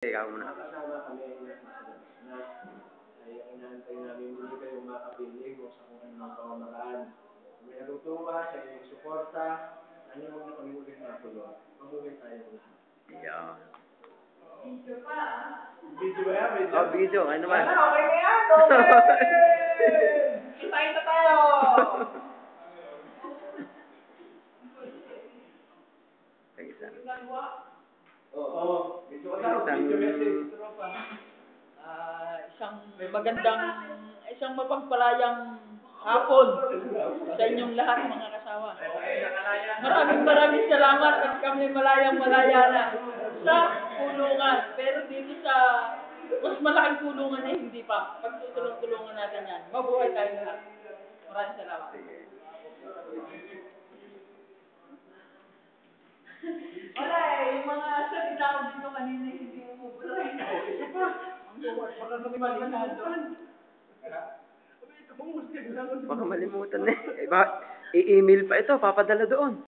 Ikaw muna. Nakasama kami na ay inaantay namin hindi kayo makapiling o sa kung anong pamamaraan. May natutuwa sa inyong suporta, ano huwag na kami ulit matulog. Mabuhay tayo lahat. Yeah. Video pa. Video ba yan? Video? Oh, video. Ano naman? Okay na yan! Okay! Kita tayo! Oo. Video message. Isang mapagpalayang hapon sa inyong lahat mga kasawa. Maraming salamat at kami malayang-malaya na sa kulungan. Pero dito sa mas malaking kulungan na hindi pa. Pagtutulong-tulungan natin yan. Mabuhay tayo lahat. Maraming salamat. Wala yung mga salita ko dito kanina hindi mo buhay. Baka malimutan na eh. I-email pa ito, papadala doon.